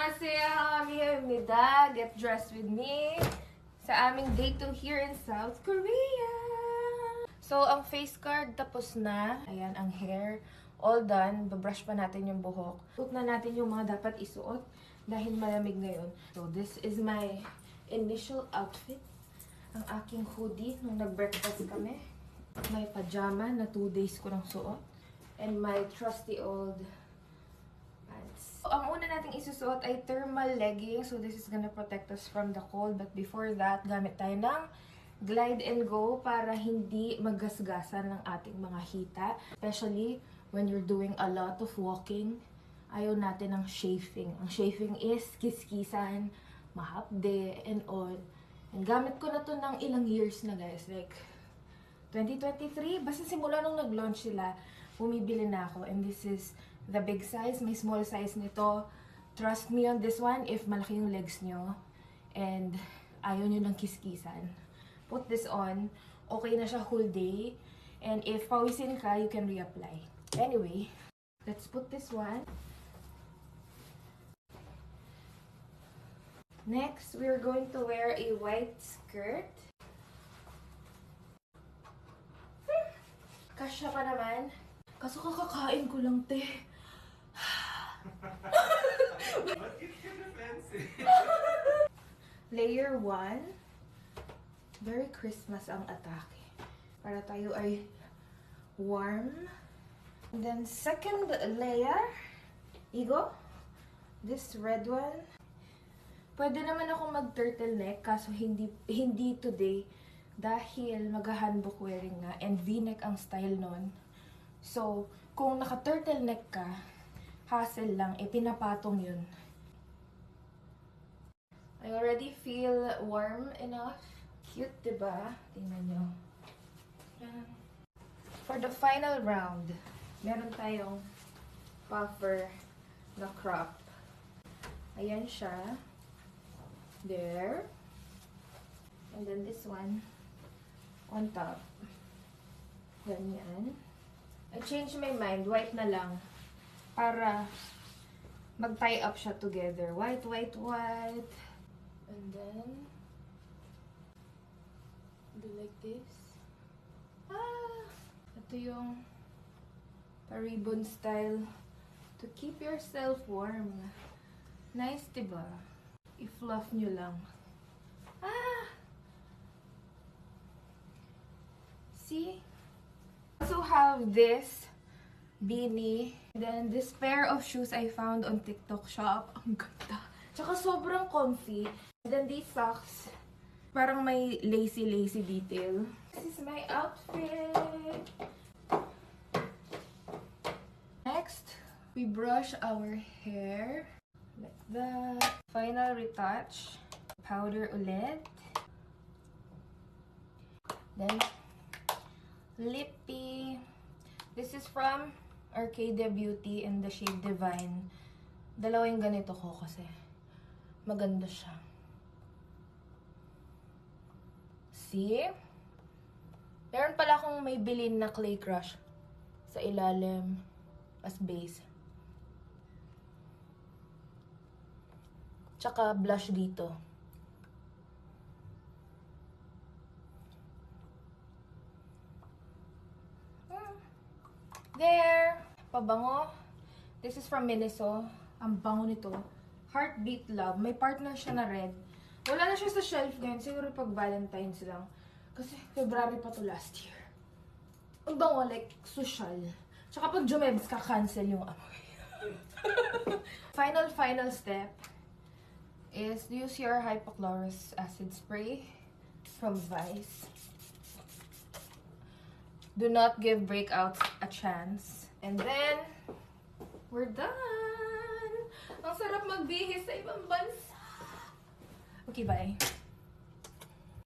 Annyeonghaseyo! Kamihimnida! Get dressed with me sa aming day 2 here in South Korea! So, ang face card tapos na. Ayan, ang hair. All done. Babrush pa natin yung buhok. Suot na natin yung mga dapat isuot dahil malamig ngayon. So, this is my initial outfit. Ang aking hoodie nung nag-breakfast kami. My pajama na 2 days ko nang suot. And my trusty old pants. So, ang una nating isusuot ay thermal leggings. So, this is gonna protect us from the cold. But before that, gamit tayo ng Glide and Go para hindi maggasgasan ng ating mga hita. Especially when you're doing a lot of walking. Ayaw natin ng chafing. Ang chafing is kiskisan, mahapde, and all. And gamit ko na to ng ilang years na, guys. Like, 2023. Basta simula nung nag-launch sila, bumibili na ako. And this is the big size. May small size nito. Trust me on this one if malaki yung legs nyo. And ayaw nyo ng kiskisan. Put this on. Okay na siya whole day. And if pawisin ka, you can reapply. Anyway, let's put this one. Next, we're going to wear a white skirt. Kasya pa naman. Kaso kakakain ko lang, te. But it's kind of fancy. Layer 1. Very Christmas ang atake. Para tayo ay warm. And then second layer. Igo. This red one. Pwede naman ako mag-turtleneck kaso hindi today. Dahil mag-handbook wearing nga and v-neck ang style nun. So, kung naka-turtleneck ka, hassle lang, pinapatong yun. I already feel warm enough. Cute, diba? Tingnan nyo. For the final round, meron tayong puffer na crop. Ayan siya. There. And then this one on top. Ganyan. I changed my mind. White na lang. Para mag-tie up siya together. White, white, white. And then, do like this. Ito yung pa-ribbon style to keep yourself warm. Nice, diba? I-fluff nyo lang. See? I also have this beanie. Then this pair of shoes I found on TikTok shop. Ang ganda. Tsaka sobrang comfy. And then these socks. Parang may lacy detail. This is my outfit. Next, we brush our hair. Like that. Final retouch. Powder ulit. Then, lippy. This is from Arcadia Beauty in the shade Divine. Dalawa yung ganito ko kasi maganda siya. See? Meron pala akong may bilin na clay crush sa ilalim as base. Tsaka blush dito. There! Pabango. This is from Miniso. Ang bango nito. Heartbeat Love. May partner siya na red. Wala na siya sa shelf ngayon. Siguro pag Valentine's lang. Kasi February pa to last year. Ang bango, like, social. Tsaka pag Jumebs ka, cancel yung amoy. Final step is use your hypochlorous acid spray from Vice. Do not give breakouts a chance. And then, we're done! Ang sarap magbihis sa ibang bansa! Okay, bye!